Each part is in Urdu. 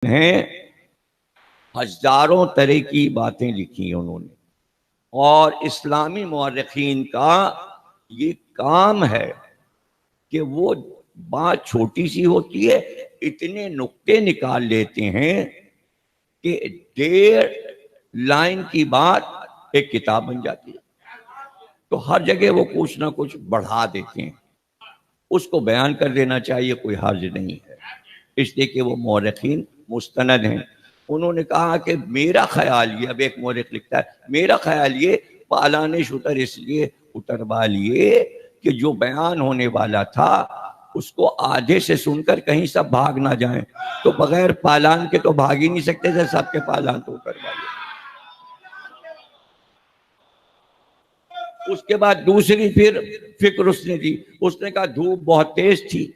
ہیں ہزاروں طرح کی باتیں لکھی انہوں نے، اور اسلامی مورخین کا یہ کام ہے کہ وہ بات چھوٹی سی ہوتی ہے، اتنے نقطے نکال لیتے ہیں کہ 1.5 لائن کی بات ایک کتاب بن جاتی ہے۔ تو ہر جگہ وہ کچھ نہ کچھ بڑھا دیتے ہیں، اس کو بیان کر دینا چاہیے، کوئی حرج نہیں ہے، اس لیے کہ وہ مورخین مستند ہیں۔ انہوں نے کہا کہ میرا خیال یہ، اب ایک مورخ لکھتا ہے، میرا خیال یہ پالان شتر اس لیے اتروا لیے کہ جو بیان ہونے والا تھا اس کو آدھے سے سن کر کہیں سب بھاگ نہ جائیں، تو بغیر پالان کے تو بھاگ ہی نہیں سکتے تھے، سب کے پالان تو اتروا لیے۔ اس کے بعد دوسری پھر فکر اس نے دی، اس نے کہا دھوپ بہت تیز تھی،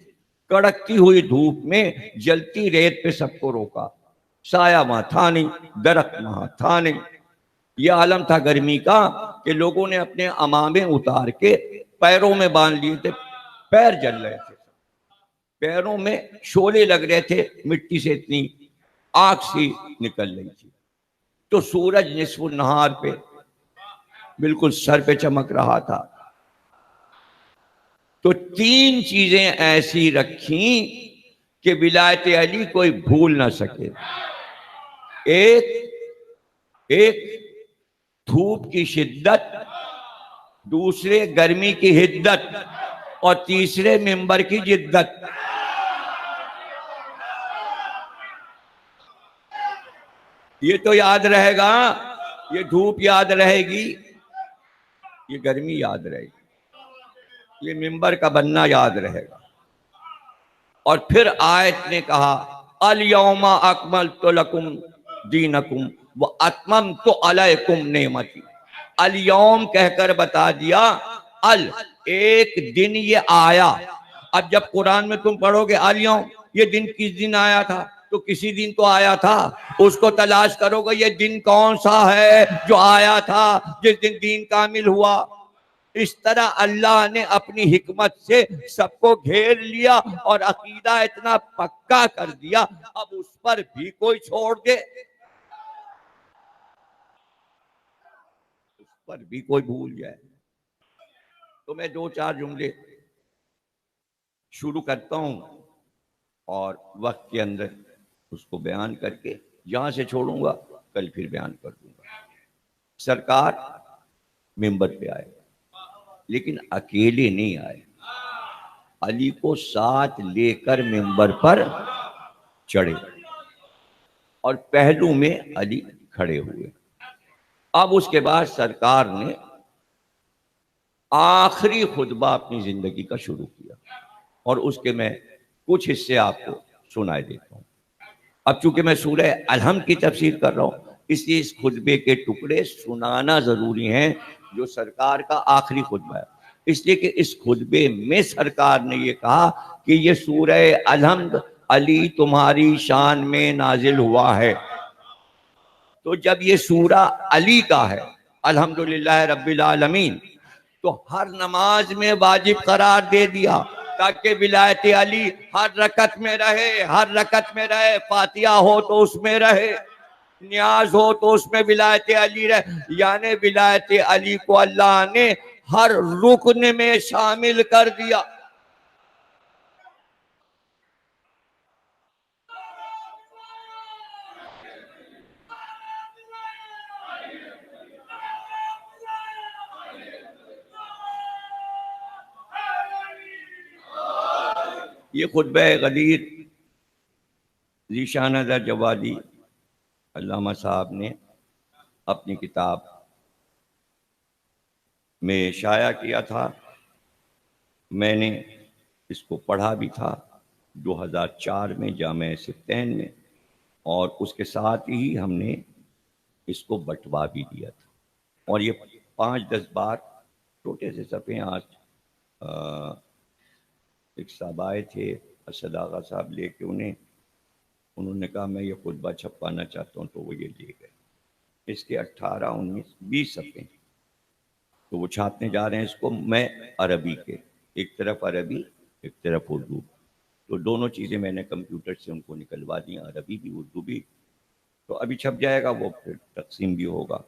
کڑکتی ہوئی دھوپ میں جلتی ریت پہ سب کو روکا، سایہ وہاں تھا نہیں، درخت وہاں تھا نہیں۔ یہ عالم تھا گرمی کا کہ لوگوں نے اپنے امامے اتار کے پیروں میں باندھ لیے تھے، پیر جل رہے تھے، پیروں میں شعلے لگ رہے تھے، مٹی سے اتنی آگ سی نکل رہی تھی۔ تو سورج نصف النہار پہ بالکل سر پہ چمک رہا تھا۔ تو 3 چیزیں ایسی رکھیں کہ ولایت علی کوئی بھول نہ سکے۔ ایک دھوپ کی شدت، دوسرے گرمی کی حدت، اور تیسرے منبر کی جدت۔ یہ تو یاد رہے گا، یہ دھوپ یاد رہے گی، یہ گرمی یاد رہے گی، یہ منبر کا بننا یاد رہے گا۔ اور پھر آیت نے کہا الیوم اکملت لکم دینکم واتممت علیکم نعمتی۔ الیوم کہہ کر بتا دیا، ایک دن یہ آیا۔ اب جب قرآن میں تم پڑھو گے الیوم، یہ دن کس دن آیا تھا، تو کسی دن تو آیا تھا، اس کو تلاش کرو گے یہ دن کون سا ہے جو آیا تھا جس دن دین کامل ہوا۔ اس طرح اللہ نے اپنی حکمت سے سب کو گھیر لیا اور عقیدہ اتنا پکا کر دیا، اب اس پر بھی کوئی چھوڑ دے، اس پر بھی کوئی بھول جائے۔ تو میں 2-4 جملے شروع کرتا ہوں اور وقت کے اندر اس کو بیان کر کے جہاں سے چھوڑوں گا کل پھر بیان کر دوں گا۔ سرکار منبر پہ آئے، لیکن اکیلے نہیں آئے، علی کو ساتھ لے کر منبر پر چڑھے اور پہلو میں علی کھڑے ہوئے۔ اب اس کے بعد سرکار نے آخری خطبہ اپنی زندگی کا شروع کیا، اور اس کے میں کچھ حصے آپ کو سنائے دیتا ہوں۔ اب چونکہ میں سورہ الحمد کی تفسیر کر رہا ہوں، اس لیے اس خطبے کے ٹکڑے سنانا ضروری ہیں جو سرکار کا آخری خطبہ ہے، اس لیے کہ اس خطبے میں سرکار نے یہ کہا کہ یہ سورہ الحمد علی تمہاری شان میں نازل ہوا ہے۔ تو جب یہ سورہ علی کا ہے، الحمدللہ رب العالمین، تو ہر نماز میں واجب قرار دے دیا تاکہ ولایت علی ہر رکعت میں رہے، ہر رکعت میں رہے، فاتحہ ہو تو اس میں رہے، نیاز ہو تو اس میں ولایت علی رہے، یعنی ولایت علی کو اللہ نے ہر رکن میں شامل کر دیا۔ یہ خطبہ غدیر ذیشان در جوادی علامہ صاحب نے اپنی کتاب میں شائع کیا تھا، میں نے اس کو پڑھا بھی تھا 2004 میں جامعہ سبتین میں، اور اس کے ساتھ ہی ہم نے اس کو بٹوا بھی دیا تھا، اور یہ 5-10 بار چھوٹے سے صفحے، آج ایک صاحب آئے تھے اسد آغا صاحب لے کے، انہوں نے کہا میں یہ خطبہ چھپوانا چاہتا ہوں، تو وہ یہ لے گئے۔ اس کے 18, 19, 20 صفحے تو وہ چھاپنے جا رہے ہیں اس کو، میں عربی کے، ایک طرف عربی ایک طرف اردو، تو دونوں چیزیں میں نے کمپیوٹر سے ان کو نکلوا دی، عربی بھی اردو بھی، تو ابھی چھپ جائے گا، وہ پھر تقسیم بھی ہوگا۔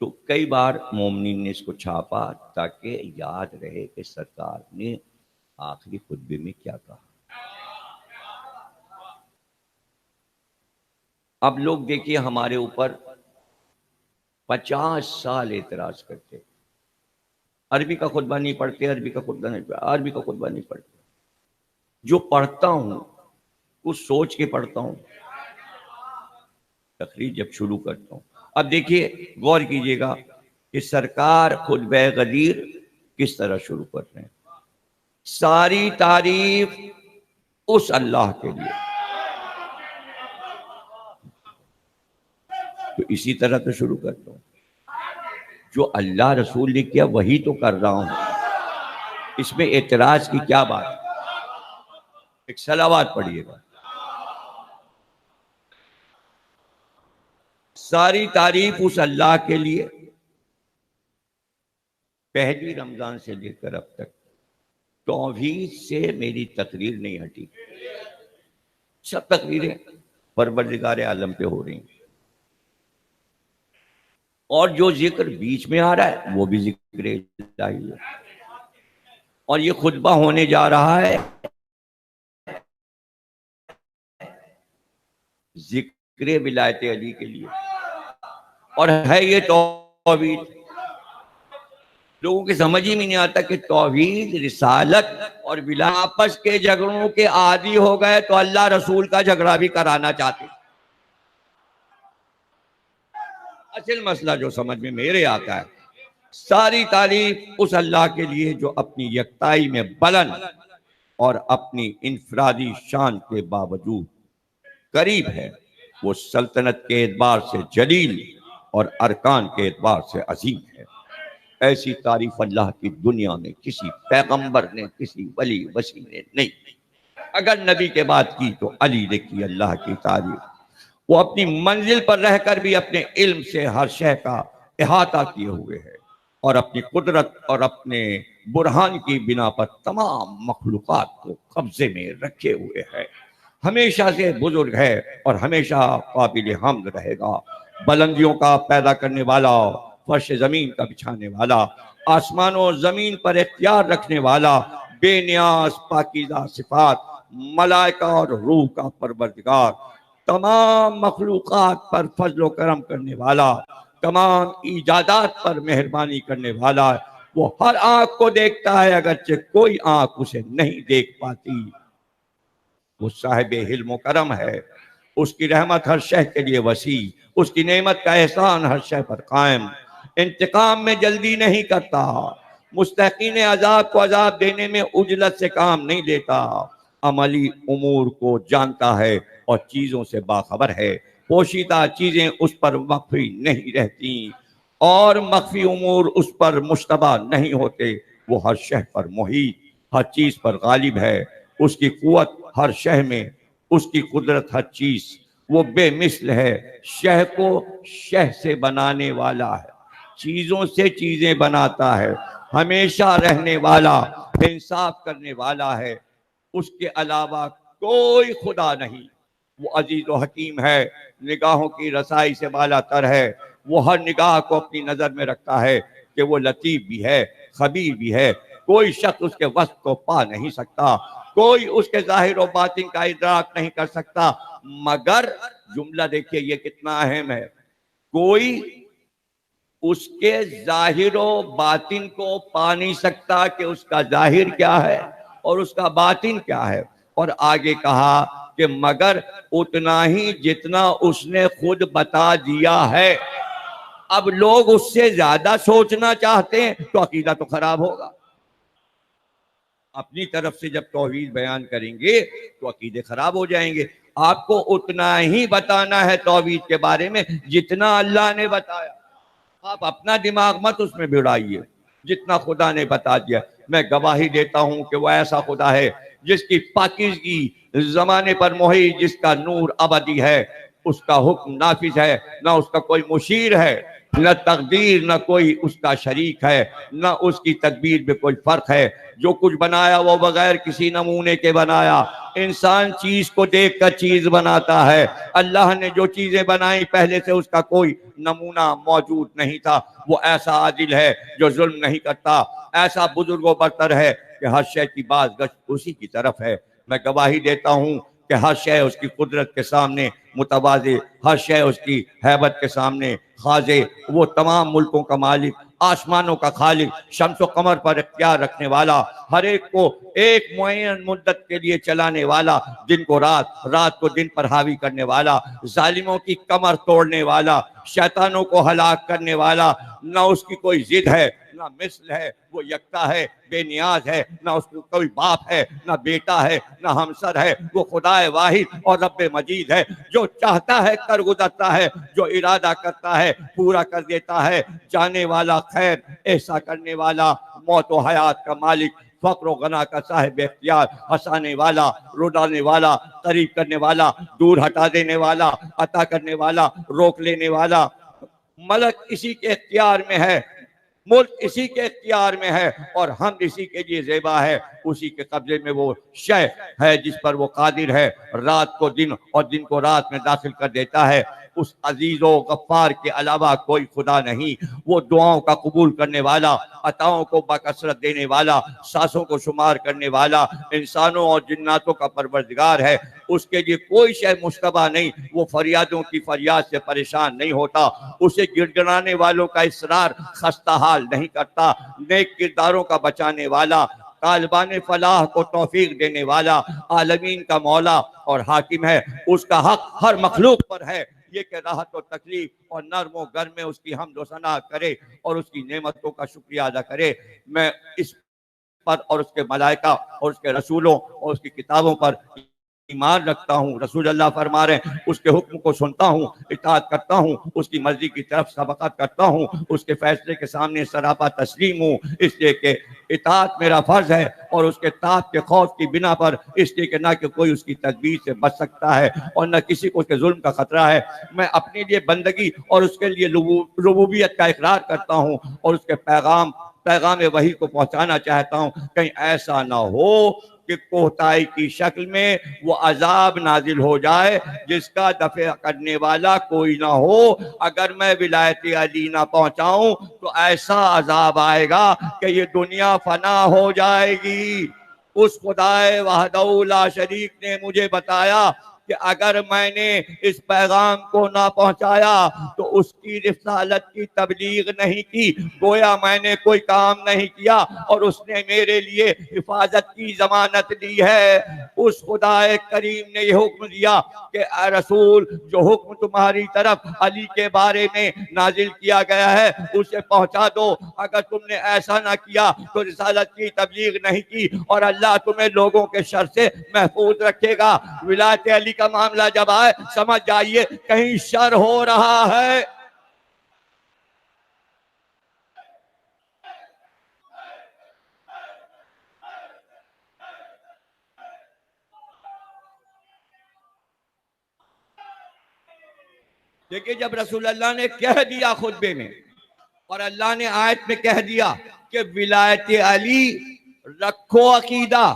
تو کئی بار مومنین نے اس کو چھاپا تاکہ یاد رہے کہ سرکار نے آخری خطبے میں کیا کہا۔ اب لوگ دیکھیے ہمارے اوپر 50 سال اعتراض کرتے، عربی کا خطبہ نہیں پڑھتے، عربی کا خطبہ نہیں پڑھتے، عربی کا خطبہ نہیں پڑھتے۔ جو پڑھتا ہوں کچھ سوچ کے پڑھتا ہوں، تقریر جب شروع کرتا ہوں۔ اب دیکھیے غور کیجئے گا کہ سرکار خطبہ غدیر کس طرح شروع کر رہے ہیں، ساری تعریف اس اللہ کے لیے، تو اسی طرح تو شروع کرتا ہوں، جو اللہ رسول نے کیا وہی تو کر رہا ہوں، اس میں اعتراض کی کیا بات ہے؟ ایک صلوات پڑھیے گا، ساری تعریف اس اللہ کے لیے، پہلی رمضان سے لے کر اب تک توحید سے میری تقریر نہیں ہٹی، سب تقریریں پروردگار عالم پہ ہو رہی ہیں، اور جو ذکر بیچ میں آ رہا ہے وہ بھی ذکر الہی ہے، اور یہ خطبہ ہونے جا رہا ہے ذکر ولایت علی کے لیے، اور ہے یہ توحید۔ لوگوں کی سمجھ ہی میں نہیں آتا کہ توحید، رسالت اور آپس کے جھگڑوں کے عادی ہو گئے تو اللہ رسول کا جھگڑا بھی کرانا چاہتے۔ اصل مسئلہ جو سمجھ میں میرے آتا ہے، ساری تعریف اس اللہ کے لیے جو اپنی یکتائی میں بلند اور اپنی انفرادی شان کے باوجود قریب ہے، وہ سلطنت کے اعتبار سے جلیل اور ارکان کے اعتبار سے عظیم ہے۔ ایسی تعریف اللہ کی دنیا میں کسی پیغمبر نے، کسی ولی وسیع نے نہیں، اگر نبی کے بعد کی تو علی نے کی اللہ کی تعریف۔ وہ اپنی منزل پر رہ کر بھی اپنے علم سے ہر شے کا احاطہ کیے ہوئے ہے، اور اپنی قدرت اور اپنے برہان کی بنا پر تمام مخلوقات کو قبضے میں رکھے ہوئے ہے، ہمیشہ سے بزرگ ہے اور ہمیشہ قابل حمد رہے گا، بلندیوں کا پیدا کرنے والا، فرش زمین کا بچھانے والا، آسمان و زمین پر اختیار رکھنے والا، بے نیاز پاکیزہ صفات، ملائکہ اور روح کا پروردگار، تمام مخلوقات پر فضل و کرم کرنے والا، تمام ایجادات پر مہربانی کرنے والا، وہ ہر آنکھ کو دیکھتا ہے اگرچہ کوئی آنکھ اسے نہیں دیکھ پاتی، وہ صاحب حلم و کرم ہے، اس کی رحمت ہر شے کے لیے وسیع، اس کی نعمت کا احسان ہر شے پر قائم، انتقام میں جلدی نہیں کرتا، مستحقین عذاب کو عذاب دینے میں عجلت سے کام نہیں لیتا، عملی امور کو جانتا ہے اور چیزوں سے باخبر ہے، پوشیدہ چیزیں اس پر مخفی نہیں رہتی اور مخفی امور اس پر مشتبہ نہیں ہوتے، وہ ہر شے پر محیط، ہر چیز پر غالب ہے، اس کی قوت ہر شے میں، اس کی قدرت ہر چیز، وہ بے مثل ہے، شے کو شے سے بنانے والا ہے، چیزوں سے چیزیں بناتا ہے، ہمیشہ رہنے والا، انصاف کرنے والا ہے، اس کے علاوہ کوئی خدا نہیں، وہ عزیز و حکیم ہے، نگاہوں کی رسائی سے بالا تر ہے، وہ ہر نگاہ کو اپنی نظر میں رکھتا ہے کہ وہ لطیف بھی ہے، خبیر بھی ہے، کوئی شخص اس کے وصف کو پا نہیں سکتا، کوئی اس کے ظاہر و باطن کا ادراک نہیں کر سکتا، مگر جملہ دیکھیے یہ کتنا اہم ہے، کوئی اس کے ظاہر و باطن کو پا نہیں سکتا کہ اس کا ظاہر کیا ہے اور اس کا باطن کیا ہے، اور آگے کہا کہ مگر اتنا ہی جتنا اس نے خود بتا دیا ہے۔ اب لوگ اس سے زیادہ سوچنا چاہتے ہیں تو عقیدہ تو خراب ہوگا، اپنی طرف سے جب توحید بیان کریں گے تو عقیدے خراب ہو جائیں گے۔ آپ کو اتنا ہی بتانا ہے توحید کے بارے میں جتنا اللہ نے بتایا، آپ اپنا دماغ مت اس میں بڑھائیے، جتنا خدا نے بتا دیا۔ میں گواہی دیتا ہوں کہ وہ ایسا خدا ہے جس کی پاکیزگی زمانے پر محیط، جس کا نور ابدی ہے، اس کا حکم نافذ ہے، نہ اس کا کوئی مشیر ہے، نہ تقدیر نہ کوئی اس کا شریک ہے، نہ اس کی تدبیر میں کوئی فرق ہے۔ جو کچھ بنایا وہ بغیر کسی نمونے کے بنایا۔ انسان چیز کو دیکھ کر چیز بناتا ہے، اللہ نے جو چیزیں بنائی پہلے سے اس کا کوئی نمونہ موجود نہیں تھا۔ وہ ایسا عادل ہے جو ظلم نہیں کرتا، ایسا بزرگ و برتر ہے کہ ہر شے کی باز گشت اسی کی طرف ہے۔ میں گواہی دیتا ہوں کہ ہر شے اس کی قدرت کے سامنے متواضع، ہر شے اس کی ہیبت کے سامنے خاضع۔ وہ تمام ملکوں کا مالک، آسمانوں کا خالق، شمس و قمر پر اختیار رکھنے والا، ہر ایک کو ایک معین مدت کے لیے چلانے والا، دن کو رات، رات کو دن پر حاوی کرنے والا، ظالموں کی کمر توڑنے والا، شیطانوں کو ہلاک کرنے والا۔ نہ اس کی کوئی ضد ہے نہ مثل ہے، وہ یکتا ہے، بے نیاز ہے، نہ اس کو کوئی باپ ہے نہ بیٹا ہے نہ ہمسر ہے۔ وہ خدا واحد اور رب مجید ہے، جو چاہتا ہے کر گزرتا ہے، جو ارادہ کرتا ہے پورا کر دیتا ہے۔ جانے والا، خیر احسا کرنے والا، موت و حیات کا مالک، فقر و غنا کا صاحب اختیار، ہنسانے والا، رلانے والا، قریب کرنے والا، دور ہٹا دینے والا، عطا کرنے والا، روک لینے والا۔ ملک اسی کے اختیار میں ہے، ملک اسی کے اختیار میں ہے، اور ہم اسی کے لیے زیبا ہے۔ اسی کے قبضے میں وہ شے ہے جس پر وہ قادر ہے، رات کو دن اور دن کو رات میں داخل کر دیتا ہے۔ اس عزیز و غفار کے علاوہ کوئی خدا نہیں۔ وہ دعاؤں کا قبول کرنے والا، عطاؤں کو بکثرت دینے والا، سانسوں کو شمار کرنے والا، انسانوں اور جناتوں کا پروردگار ہے۔ اس کے لیے کوئی شے مشتبہ نہیں، وہ فریادوں کی فریاد سے پریشان نہیں ہوتا، اسے گڑگڑانے والوں کا اصرار خستہ حال نہیں کرتا۔ نیک کرداروں کا بچانے والا، طالبان فلاح کو توفیق دینے والا، عالمین کا مولا اور حاکم ہے۔ اس کا حق ہر مخلوق پر ہے یہ کہ راحت و تکلیف اور نرم و گرم میں اس کی حمد و ثنا کرے اور اس کی نعمتوں کا شکریہ ادا کرے۔ میں اس پر اور اس کے ملائکہ اور اس کے رسولوں اور اس کی کتابوں پر ایمان رکھتا ہوں۔ رسول اللہ فرما رہے ہیں اس کے حکم کو سنتا ہوں، اطاعت کرتا ہوں، اس کی مرضی کی طرف سبقت کرتا ہوں، اس کے فیصلے کے سامنے سراپا تسلیم ہوں، اس لیے کہ اطاعت میرا فرض ہے، اور اس کے طاعت کے خوف کی بنا پر، اس لیے کہ نہ کہ کوئی اس کی تدبیر سے بچ سکتا ہے اور نہ کسی کو اس کے ظلم کا خطرہ ہے۔ میں اپنے لیے بندگی اور اس کے لیے ربوبیت کا اقرار کرتا ہوں، اور اس کے پیغام وحی کو پہنچانا چاہتا ہوں۔ کہیں ایسا نہ ہو کہ کوتاہی کی شکل میں وہ عذاب نازل ہو جائے جس کا دفع کرنے والا کوئی نہ ہو۔ اگر میں ولایت علی نہ پہنچاؤں تو ایسا عذاب آئے گا کہ یہ دنیا فنا ہو جائے گی۔ اس خدائے وحدہ لا شریک نے مجھے بتایا کہ اگر میں نے اس پیغام کو نہ پہنچایا تو اس کی رسالت کی تبلیغ نہیں کی، گویا میں نے کوئی کام نہیں کیا، اور اس نے میرے لیے حفاظت کی ضمانت دی ہے۔ اس خدا کریم نے یہ حکم دیا کہ اے رسول، جو حکم تمہاری طرف علی کے بارے میں نازل کیا گیا ہے اسے پہنچا دو۔ اگر تم نے ایسا نہ کیا تو رسالت کی تبلیغ نہیں کی، اور اللہ تمہیں لوگوں کے شر سے محفوظ رکھے گا۔ ولایت علی کا معاملہ جب آئے سمجھ جائیے کہیں شر ہو رہا ہے۔ دیکھیں جب رسول اللہ نے کہہ دیا خطبے میں، اور اللہ نے آیت میں کہہ دیا کہ ولایت علی رکھو عقیدہ،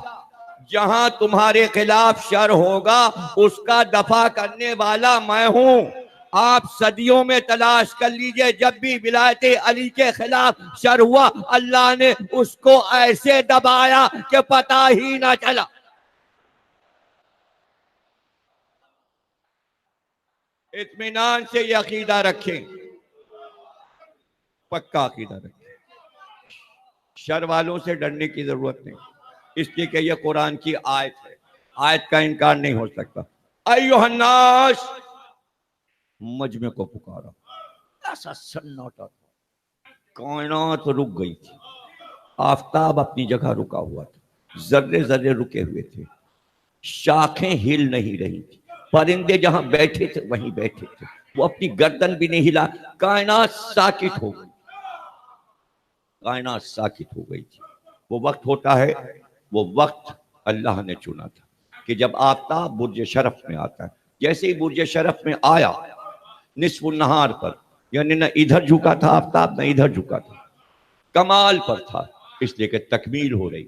جہاں تمہارے خلاف شر ہوگا اس کا دفع کرنے والا میں ہوں۔ آپ صدیوں میں تلاش کر لیجئے، جب بھی ولایت علی کے خلاف شر ہوا اللہ نے اس کو ایسے دبایا کہ پتہ ہی نہ چلا۔ اطمینان سے یہ عقیدہ رکھیں، پکا عقیدہ رکھیں، شر والوں سے ڈرنے کی ضرورت نہیں، اس لیے کہ یہ قرآن کی آیت ہے، آیت کا انکار نہیں ہو سکتا۔ ایھا الناس، مجمع کو پکارا، ایسا سناٹا تھا، کائنات رک گئی تھی، آفتاب اپنی جگہ رکا ہوا تھا، ذرے ذرے رکے ہوئے تھے، شاخیں ہل نہیں رہی تھی، پرندے جہاں بیٹھے تھے وہیں بیٹھے تھے، وہ اپنی گردن بھی نہیں ہلا، کائنات ساکت ہو گئی، کائنات ساکت ہو گئی تھی۔ وہ وقت ہوتا ہے، وہ وقت اللہ نے چنا تھا کہ جب آفتاب برج شرف میں آتا ہے، جیسے ہی برج شرف میں آیا نصف النہار پر، یعنی نہ ادھر جھکا تھا آفتاب، نہ ادھر جھکا تھا، کمال پر تھا، اس لیے کہ تکمیل ہو رہی،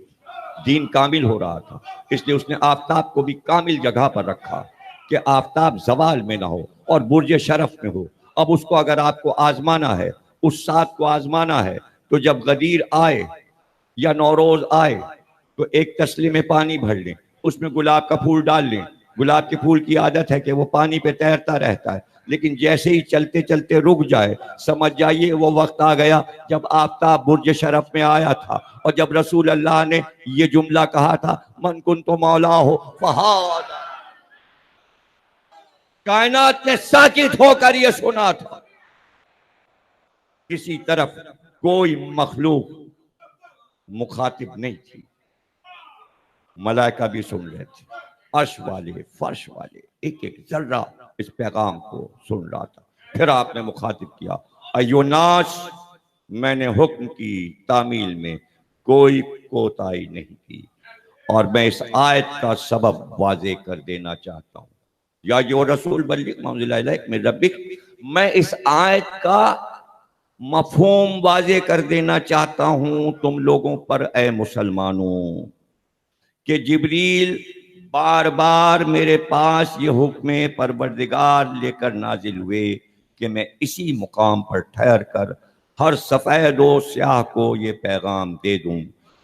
دین کامل ہو رہا تھا، اس لیے اس نے آفتاب کو بھی کامل جگہ پر رکھا کہ آفتاب زوال میں نہ ہو اور برج شرف میں ہو۔ اب اس کو اگر آپ کو آزمانا ہے، اس ساتھ کو آزمانا ہے، تو جب غدیر آئے یا نوروز آئے تو ایک تسلے میں پانی بھر لیں، اس میں گلاب کا پھول ڈال لیں۔ گلاب کے پھول کی عادت ہے کہ وہ پانی پہ تیرتا رہتا ہے، لیکن جیسے ہی چلتے چلتے رک جائے، سمجھ جائیے وہ وقت آ گیا جب آفتاب برج شرف میں آیا تھا، اور جب رسول اللہ نے یہ جملہ کہا تھا من کنت مولا ہو فہذا، کائنات نے ساکت ہو کر یہ سنا تھا، کسی طرف کوئی مخلوق مخاطب نہیں تھی، ملائکہ بھی سن رہے تھے، عرش والے فرش والے ایک ایک ذرہ اس پیغام کو سن رہا تھا۔ پھر آپ نے مخاطب کیا ایو ناس، میں نے حکم کی تعمیل میں کوئی کوتاہی نہیں کی، اور میں اس آیت کا سبب واضح کر دینا چاہتا ہوں، یا جو رسول بلغ ما انزل الیک من ربک، میں اس آیت کا مفہوم واضح کر دینا چاہتا ہوں تم لوگوں پر اے مسلمانوں، کہ جبریل بار بار میرے پاس یہ حکم پروردگار لے کر نازل ہوئے کہ میں اسی مقام پر ٹھہر کر ہر سفید و سیاہ کو یہ پیغام دے دوں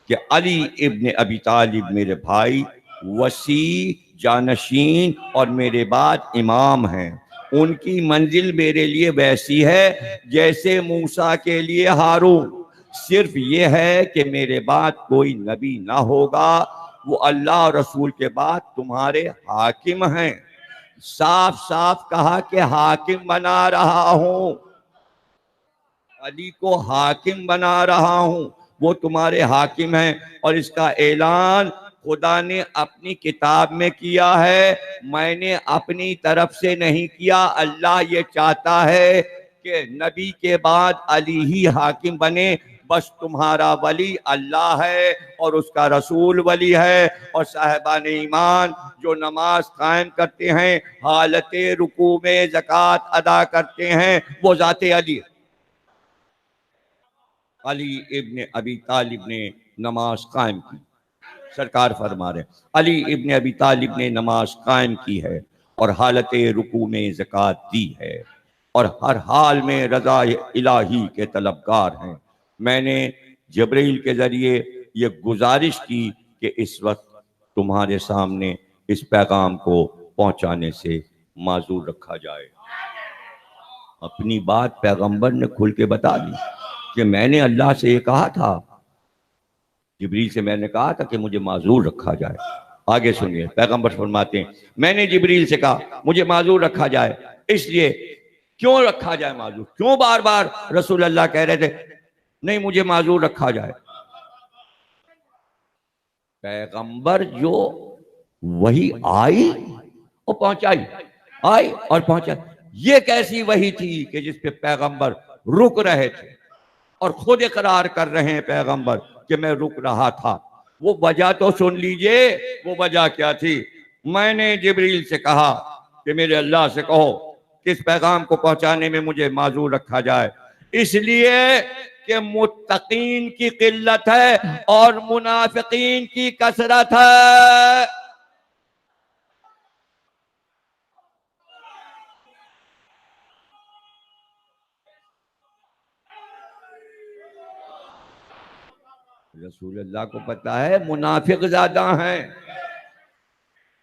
کہ علی ابن ابی طالب میرے بھائی، وسیع جانشین اور میرے بعد امام ہیں، ان کی منزل میرے لیے ویسی ہے جیسے موسیٰ کے لیے ہارون، صرف یہ ہے کہ میرے بعد کوئی نبی نہ ہوگا، وہ اللہ اور رسول کے بعد تمہارے حاکم ہیں۔ صاف صاف کہا کہ حاکم بنا رہا ہوں، علی کو حاکم بنا رہا ہوں، وہ تمہارے حاکم ہیں، اور اس کا اعلان خدا نے اپنی کتاب میں کیا ہے، میں نے اپنی طرف سے نہیں کیا۔ اللہ یہ چاہتا ہے کہ نبی کے بعد علی ہی حاکم بنے، بس تمہارا ولی اللہ ہے اور اس کا رسول ولی ہے، اور صاحبان ایمان جو نماز قائم کرتے ہیں، حالت رکوع میں زکوٰۃ ادا کرتے ہیں، وہ ذات علی علی ابن ابی طالب نے نماز قائم کی۔ سرکار فرما رہے علی ابن ابی طالب نے نماز قائم کی ہے اور حالت رکوع میں زکوٰۃ دی ہے، اور ہر حال میں رضا الہی کے طلبگار ہیں۔ میں نے جبرائیل کے ذریعے یہ گزارش کی کہ اس وقت تمہارے سامنے اس پیغام کو پہنچانے سے معذور رکھا جائے۔ اپنی بات پیغمبر نے کھل کے بتا دی کہ میں نے اللہ سے یہ کہا تھا، جبریل سے میں نے کہا تھا کہ مجھے معذور رکھا جائے۔ آگے سنیے، پیغمبر فرماتے ہیں میں نے جبریل سے کہا مجھے معذور رکھا جائے، اس لیے کیوں رکھا جائے معذور؟ کیوں بار بار رسول اللہ کہہ رہے تھے نہیں مجھے معذور رکھا جائے؟ پیغمبر جو وہی آئی اور پہنچائی، آئی اور پہنچائی، یہ کیسی وحی تھی کہ جس پہ پیغمبر رک رہے تھے اور خود اقرار کر رہے ہیں پیغمبر کہ میں رک رہا تھا؟ وہ وجہ تو سن لیجئے، وہ وجہ کیا تھی؟ میں نے جبریل سے کہا کہ میرے اللہ سے کہو کہ اس پیغام کو پہنچانے میں مجھے معذور رکھا جائے، اس لیے کہ متقین کی قلت ہے اور منافقین کی کثرت ہے۔ رسول اللہ کو پتا ہے منافق زیادہ ہیں،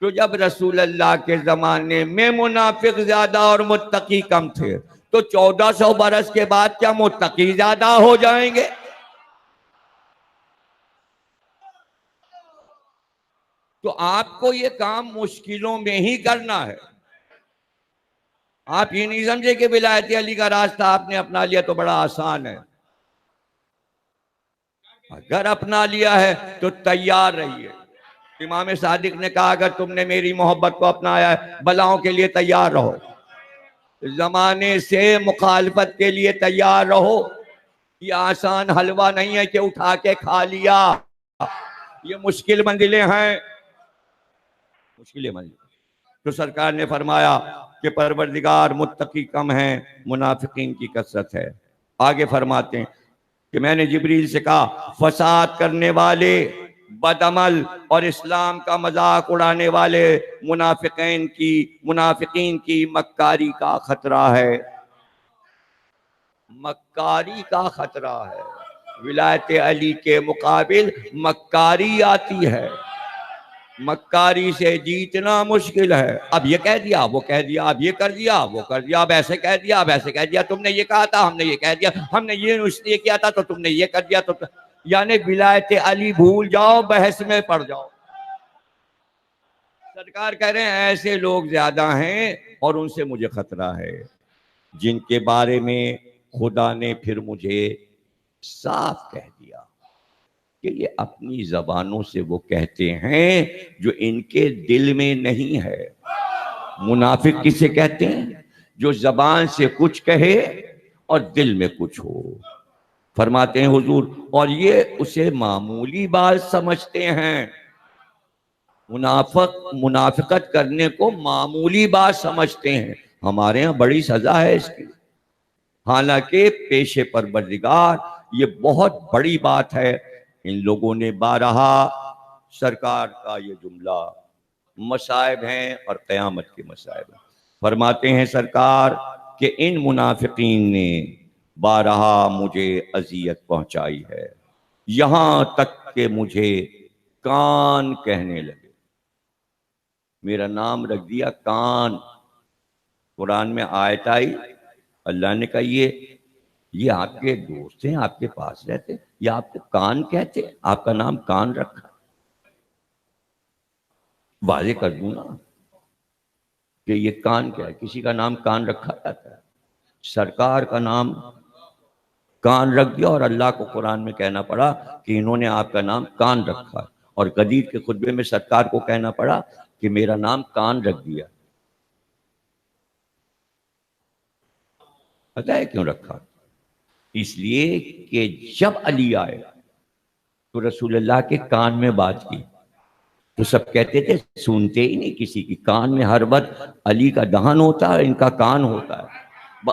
تو جب رسول اللہ کے زمانے میں منافق زیادہ اور متقی کم تھے تو 1400 برس کے بعد کیا متقی زیادہ ہو جائیں گے؟ تو آپ کو یہ کام مشکلوں میں ہی کرنا ہے۔ آپ یہ نہیں سمجھے کہ ولایت علی کا راستہ آپ نے اپنا لیا تو بڑا آسان ہے۔ اگر اپنا لیا ہے تو تیار رہیے۔ امام صادق نے کہا اگر تم نے میری محبت کو اپنایا ہے بلاؤں کے لیے تیار رہو، زمانے سے مخالفت کے لیے تیار رہو۔ یہ آسان حلوہ نہیں ہے کہ اٹھا کے کھا لیا، یہ مشکل منزلیں ہیں، مشکل منزلیں۔ تو سرکار نے فرمایا کہ پروردگار متقی کم ہیں، منافقین کی کثرت ہے۔ آگے فرماتے ہیں کہ میں نے جبریل سے کہا فساد کرنے والے، بدعمل اور اسلام کا مذاق اڑانے والے منافقین کی مکاری کا خطرہ ہے، مکاری کا خطرہ ہے۔ ولایت علی کے مقابل مکاری آتی ہے، مکاری سے جیتنا مشکل ہے۔ اب یہ کہہ دیا، وہ کہہ دیا، اب یہ کر دیا، وہ کر دیا، اب ایسے کہہ دیا، اب ایسے کہہ دیا، تم نے یہ کہا تھا، ہم نے یہ کہہ دیا، ہم نے یہ اس لیے کیا تھا تو تم نے یہ کر دیا، تو یعنی ولایت علی بھول جاؤ، بحث میں پڑ جاؤ۔ سرکار کہہ رہے ہیں ایسے لوگ زیادہ ہیں اور ان سے مجھے خطرہ ہے، جن کے بارے میں خدا نے پھر مجھے صاف کہہ دیا کہ یہ اپنی زبانوں سے وہ کہتے ہیں جو ان کے دل میں نہیں ہے۔ منافق کسے کہتے ہیں؟ جو زبان سے کچھ کہے اور دل میں کچھ ہو۔ فرماتے ہیں حضور اور یہ اسے معمولی بات سمجھتے ہیں، منافقت کرنے کو معمولی بات سمجھتے ہیں۔ ہمارے ہاں بڑی سزا ہے اس کی، حالانکہ پیش پروردگار یہ بہت بڑی بات ہے۔ ان لوگوں نے بارہا سرکار کا یہ جملہ مصائب ہیں اور قیامت کے مصائب ہیں۔ فرماتے ہیں سرکار کہ ان منافقین نے بارہا مجھے اذیت پہنچائی ہے، یہاں تک کہ مجھے کان کہنے لگے۔ میرا نام رکھ دیا کان۔ قرآن میں آیت آئی، اللہ نے کہا یہ آپ کے دوست ہیں، آپ کے پاس رہتے، یا آپ کو کان کہتے، آپ کا نام کان رکھا۔ واضح کر دوں نا کہ یہ کان کیا ہے، کسی کا نام کان رکھا جاتا ہے؟ سرکار کا نام کان رکھ دیا اور اللہ کو قرآن میں کہنا پڑا کہ انہوں نے آپ کا نام کان رکھا، اور غدیر کے خطبے میں سرکار کو کہنا پڑا کہ میرا نام کان رکھ دیا۔ پتہ ہے کیوں رکھا؟ اس لیے کہ جب علی آئے تو رسول اللہ کے کان میں بات کی تو سب کہتے تھے سنتے ہی نہیں کسی کی، کان میں ہر وقت علی کا دہن ہوتا ہے، ان کا کان ہوتا ہے،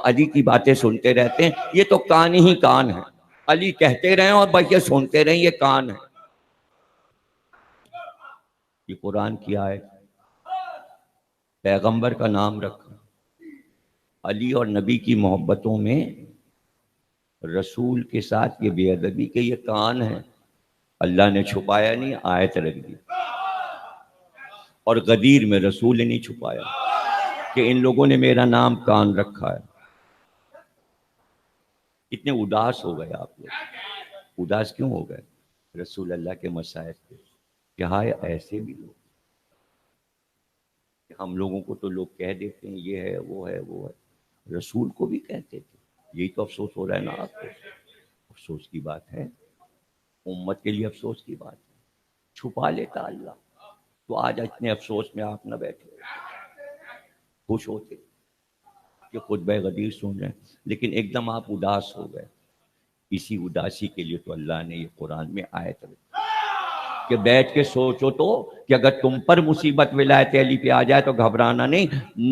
علی کی باتیں سنتے رہتے ہیں، یہ تو کان ہی کان ہے، علی کہتے رہیں اور بس یہ سنتے رہیں، یہ کان ہے۔ یہ قرآن کی آیت، پیغمبر کا نام رکھا، علی اور نبی کی محبتوں میں رسول کے ساتھ یہ بے ادبی کہ یہ کان ہے، اللہ نے چھپایا نہیں، آیت رکھ دی۔ اور غدیر میں رسول نے نہیں چھپایا کہ ان لوگوں نے میرا نام کان رکھا ہے۔ اتنے اداس ہو گئے آپ لوگ، اداس کیوں ہو گئے؟ رسول اللہ کے مصائب پہ کہ ہائے ایسے بھی لوگ، ہم لوگوں کو تو لوگ کہہ دیتے ہیں یہ ہے وہ ہے وہ ہے، رسول کو بھی کہتے تھے۔ یہی تو افسوس ہو رہا ہے نا آپ کو، افسوس کی بات ہے، امت کے لیے افسوس کی بات ہے۔ چھپا لیتا اللہ تو آج اتنے افسوس میں آپ نہ بیٹھے، خوش ہوتے کہ خطبہ غدیر سن رہے ہیں، لیکن ایک دم آپ اداس ہو گئے۔ اسی اداسی کے لیے تو اللہ نے یہ قرآن میں آیت رکھی کہ بیٹھ کے سوچو تو کہ اگر تم پر مصیبت ولایت علی پہ آ جائے تو گھبرانا نہیں،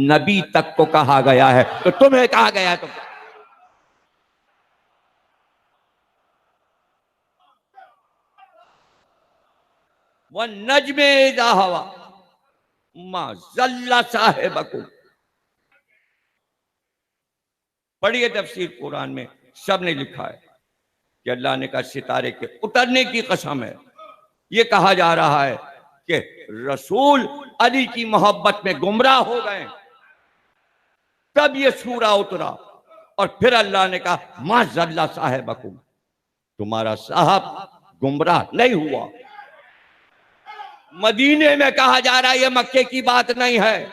نبی تک کو کہا گیا ہے تو تمہیں کہا گیا ہے تو وَالنَّجْمِ إِذَا هَوَىٰ مَا ضَلَّ صَاحِبُكُمْ۔ پڑھیے تفسیر قرآن میں سب نے لکھا ہے کہ اللہ نے کہا ستارے کے اترنے کی قسم ہے، یہ کہا جا رہا ہے کہ رسول علی کی محبت میں گمراہ ہو گئے، تب یہ سورہ اترا، اور پھر اللہ نے کہا ما ضل صاحبکم، تمہارا صاحب گمراہ نہیں ہوا۔ مدینے میں کہا جا رہا ہے، یہ مکے کی بات نہیں ہے،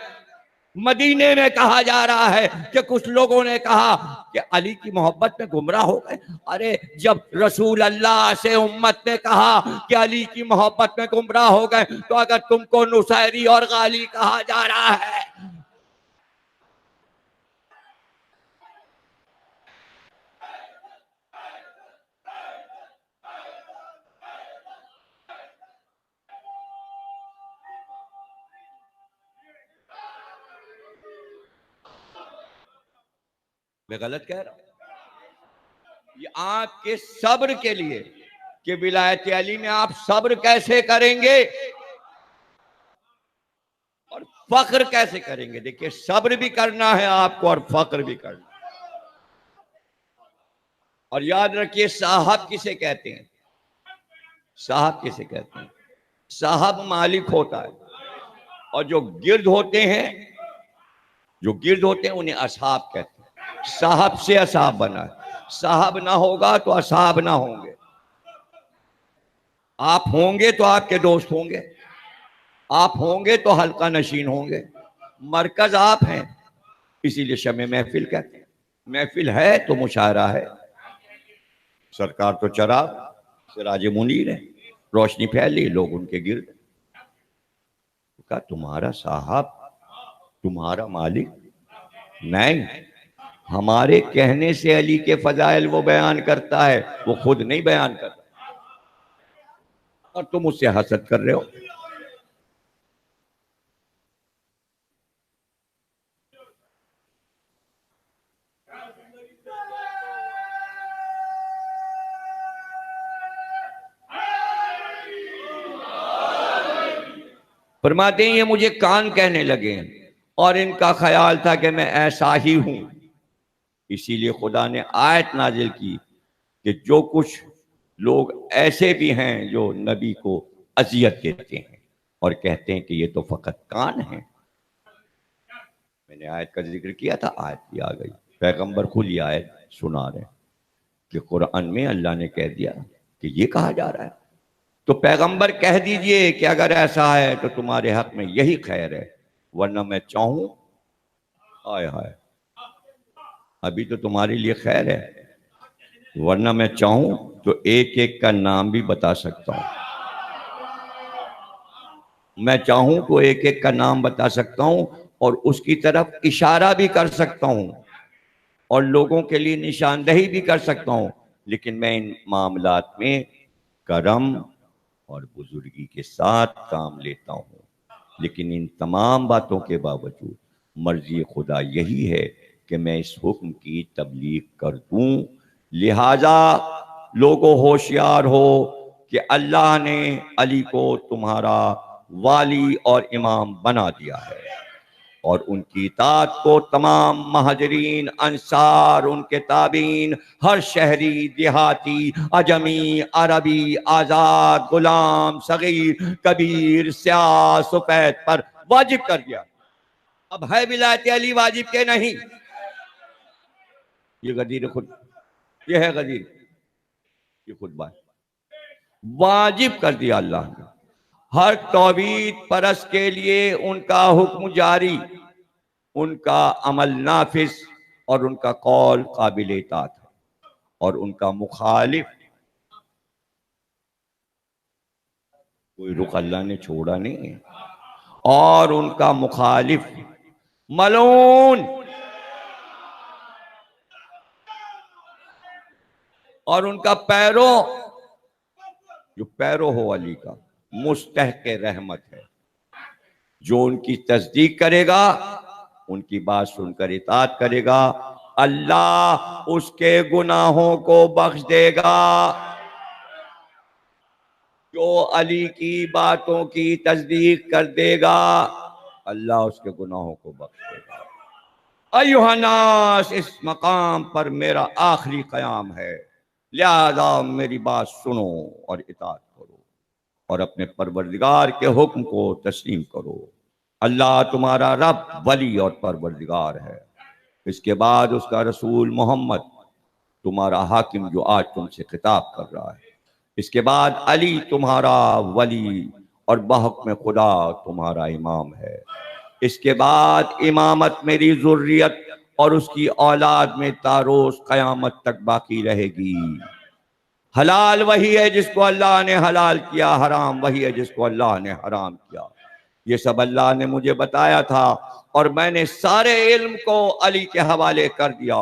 مدینے میں کہا جا رہا ہے کہ کچھ لوگوں نے کہا کہ علی کی محبت میں گمراہ ہو گئے۔ ارے جب رسول اللہ سے امت نے کہا کہ علی کی محبت میں گمراہ ہو گئے تو اگر تم کو نصیری اور غالی کہا جا رہا ہے، میں غلط کہہ رہا ہوں؟ یہ آپ کے صبر کے لیے کہ ولایت علی میں آپ صبر کیسے کریں گے اور فخر کیسے کریں گے. دیکھیے صبر بھی کرنا ہے آپ کو اور فخر بھی کرنا ہے. اور یاد رکھیے صاحب کسے کہتے ہیں؟ صاحب کسے کہتے ہیں؟ صاحب مالک ہوتا ہے اور جو گرد ہوتے ہیں انہیں اصحاب کہتے ہیں. صاحب سے اصحاب بنا ہے. صاحب نہ ہوگا تو اصحاب نہ ہوں گے. آپ ہوں گے تو آپ کے دوست ہوں گے, آپ ہوں گے تو حلقہ نشین ہوں گے. مرکز آپ ہیں, اسی لیے شمع محفل کہتے ہیں. محفل ہے تو مشاعرہ ہے. سرکار تو چراغ سراج منیر ہے, روشنی پھیلی, لوگ ان کے گرد. کہا تمہارا صاحب, تمہارا مالک نہیں, ہمارے کہنے سے علی کے فضائل وہ بیان کرتا ہے, وہ خود نہیں بیان کرتا. اور تم اس سے حسد کر رہے ہو. فرماتے ہیں یہ مجھے کان کہنے لگے اور ان کا خیال تھا کہ میں ایسا ہی ہوں. اسی لیے خدا نے آیت نازل کی کہ جو کچھ لوگ ایسے بھی ہیں جو نبی کو اذیت دیتے ہیں اور کہتے ہیں کہ یہ تو فقط کان ہیں. میں نے آیت کا ذکر کیا تھا, آیت بھی آ گئی. پیغمبر خود یہ آیت سنا رہے ہیں کہ قرآن میں اللہ نے کہہ دیا کہ یہ کہا جا رہا ہے. تو پیغمبر کہہ دیجئے کہ اگر ایسا ہے تو تمہارے حق میں یہی خیر ہے, ورنہ میں چاہوں, ہائے ہائے, ابھی تو تمہارے لیے خیر ہے, ورنہ میں چاہوں تو ایک ایک کا نام بھی بتا سکتا ہوں. میں چاہوں تو ایک ایک کا نام بتا سکتا ہوں اور اس کی طرف اشارہ بھی کر سکتا ہوں اور لوگوں کے لیے نشاندہی بھی کر سکتا ہوں. لیکن میں ان معاملات میں کرم اور بزرگی کے ساتھ کام لیتا ہوں. لیکن ان تمام باتوں کے باوجود مرضی خدا یہی ہے کہ میں اس حکم کی تبلیغ کر دوں. لہذا لوگوں ہوشیار ہو کہ اللہ نے علی کو تمہارا والی اور امام بنا دیا ہے اور ان کی اطاعت کو تمام مہاجرین, انصار, ان کے تابعین, ہر شہری, دیہاتی, عجمی, عربی, آزاد, غلام, صغیر, کبیر, سیاہ, سفید پر واجب کر دیا. اب ہے ولایت علی واجب کے نہیں؟ یہ غدیر خود, یہ ہے غدیر, یہ خود بات واجب کر دیا اللہ نے. ہر توحید پرست کے لیے ان کا حکم جاری, ان کا عمل نافذ اور ان کا قول قابل اطاعت ہے, اور ان کا مخالف کوئی رخ اللہ نے چھوڑا نہیں ہے, اور ان کا مخالف ملعون اور ان کا پیرو, جو پیرو ہو علی کا, مستحق رحمت ہے. جو ان کی تصدیق کرے گا, ان کی بات سن کر اطاعت کرے گا, اللہ اس کے گناہوں کو بخش دے گا. جو علی کی باتوں کی تصدیق کر دے گا, اللہ اس کے گناہوں کو بخش دے گا. ایھا الناس, اس مقام پر میرا آخری قیام ہے, لہذا میری بات سنو اور اطاعت کرو اور اپنے پروردگار کے حکم کو تسلیم کرو. اللہ تمہارا رب, ولی اور پروردگار ہے. اس کے بعد اس کا رسول محمد تمہارا حاکم جو آج تم سے خطاب کر رہا ہے. اس کے بعد علی تمہارا ولی اور بحکم خدا تمہارا امام ہے. اس کے بعد امامت میری ذریت اور اس کی اولاد میں تاروز قیامت تک باقی رہے گی. حلال وہی ہے جس کو اللہ نے حلال کیا, حرام وہی ہے جس کو اللہ نے حرام کیا. یہ سب اللہ نے مجھے بتایا تھا اور میں نے سارے علم کو علی کے حوالے کر دیا.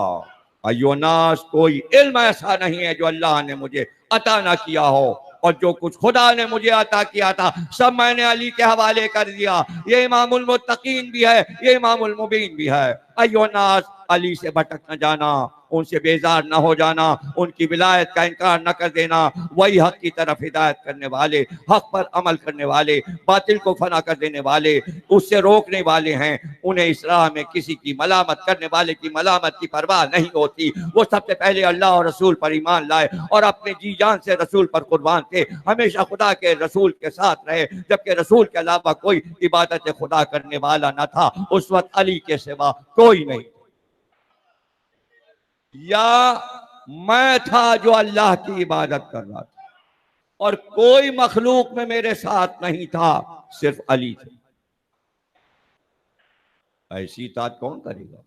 ایھا الناس, کوئی علم ایسا نہیں ہے جو اللہ نے مجھے عطا نہ کیا ہو. اور جو کچھ خدا نے مجھے عطا کیا تھا سب میں نے علی کے حوالے کر دیا. یہ امام المتقین بھی ہے, یہ امام المبین بھی ہے. ایو الناس, علی سے بھٹک نہ جانا, ان سے بیزار نہ ہو جانا, ان کی ولایت کا انکار نہ کر دینا. وہی حق کی طرف ہدایت کرنے والے, حق پر عمل کرنے والے, باطل کو فنا کر دینے والے, اس سے روکنے والے ہیں. انہیں اصلاح میں کسی کی ملامت کرنے والے کی ملامت کی پرواہ نہیں ہوتی. وہ سب سے پہلے اللہ اور رسول پر ایمان لائے اور اپنے جی جان سے رسول پر قربان تھے. ہمیشہ خدا کے رسول کے ساتھ رہے, جبکہ رسول کے علاوہ کوئی عبادت خدا کرنے والا نہ تھا. اس وقت علی کے سوا کوئی نہیں. یا میں تھا جو اللہ کی عبادت کر رہا تھا اور کوئی مخلوق میں میرے ساتھ نہیں تھا, صرف علی تھے. ایسی اطاعت کون کرے گا؟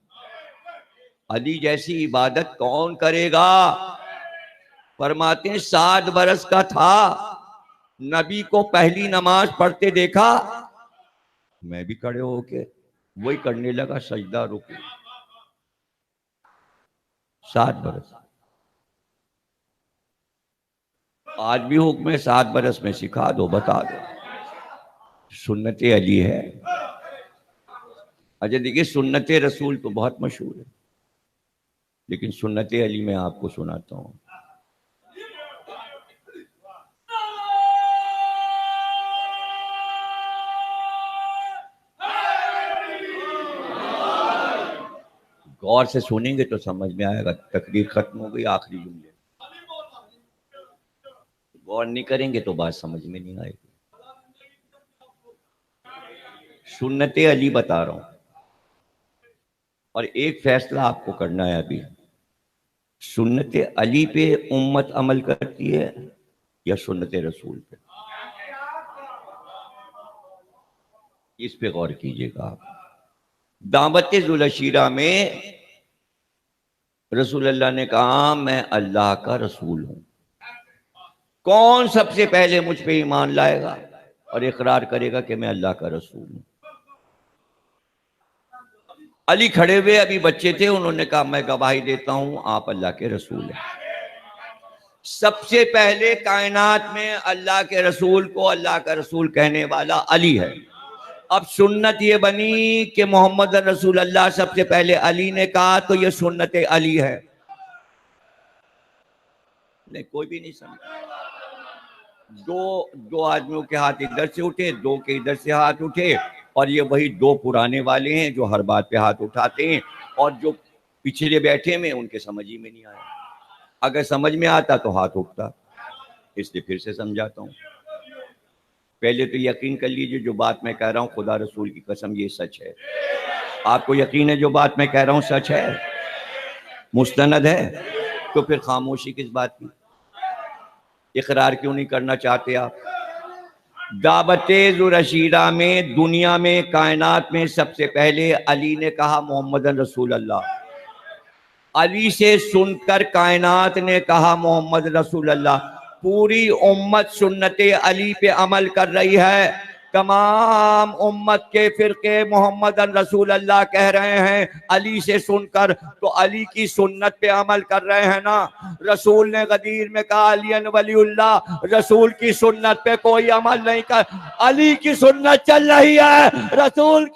علی جیسی عبادت کون کرے گا؟ فرماتے ہیں 7 برس کا تھا, نبی کو پہلی نماز پڑھتے دیکھا, میں بھی کھڑے ہو کے وہی کرنے لگا, سجدہ رکوع. 7 برس. آج بھی حکم ہے 7 برس میں سکھا دو, بتا دو. سنت علی ہے. اچھا دیکھیے, سنت رسول تو بہت مشہور ہے, لیکن سنت علی میں آپ کو سناتا ہوں. غور سے سنیں گے تو سمجھ میں آئے گا. تقریر ختم ہو گئی, آخری جملے. غور نہیں کریں گے تو بات سمجھ میں نہیں آئے گی. سنت علی بتا رہا ہوں, اور ایک فیصلہ آپ کو کرنا ہے ابھی. سنت علی پہ امت عمل کرتی ہے یا سنت رسول پہ؟ اس پہ غور کیجئے گا آپ. دعوت ذوالعشیرہ میں رسول اللہ نے کہا میں اللہ کا رسول ہوں. کون سب سے پہلے مجھ پہ ایمان لائے گا اور اقرار کرے گا کہ میں اللہ کا رسول ہوں؟ علی کھڑے ہوئے, ابھی بچے تھے, انہوں نے کہا میں گواہی دیتا ہوں آپ اللہ کے رسول ہیں. سب سے پہلے کائنات میں اللہ کے رسول کو اللہ کا رسول کہنے والا علی ہے. اب سنت یہ بنی کہ محمد رسول اللہ سب سے پہلے علی نے کہا, تو یہ سنت علی ہے. نہیں, کوئی بھی نہیں سمجھا. دو آدمیوں کے ہاتھ ادھر سے اٹھے, 2 کے ادھر سے ہاتھ اٹھے, اور یہ وہی 2 پرانے والے ہیں جو ہر بات پہ ہاتھ اٹھاتے ہیں, اور جو پچھلے بیٹھے میں ان کے سمجھ ہی میں نہیں آیا. اگر سمجھ میں آتا تو ہاتھ اٹھتا, اس لیے پھر سے سمجھاتا ہوں. پہلے تو یقین کر لیجئے جو بات میں کہہ رہا ہوں خدا رسول کی قسم یہ سچ ہے. آپ کو یقین ہے جو بات میں کہہ رہا ہوں سچ ہے, مستند ہے؟ تو پھر خاموشی کس بات کی؟ اقرار کیوں نہیں کرنا چاہتے آپ؟ دعوت ذوالعشیرہ میں دنیا میں کائنات میں سب سے پہلے علی نے کہا محمد رسول اللہ. علی سے سن کر کائنات نے کہا محمد رسول اللہ. پوری امت سنت علی پہ عمل کر رہی ہے. تمام امت کے فرقے محمد رسول اللہ کہہ رہے ہیں علی سے سن کر, تو علی کی سنت پہ عمل کر رہے ہیں نا. رسول نے غدیر میں کہا علی ولی اللہ, رسول کی سنت پہ کوئی عمل نہیں کر, علی کی سنت چل رہی ہے, رسول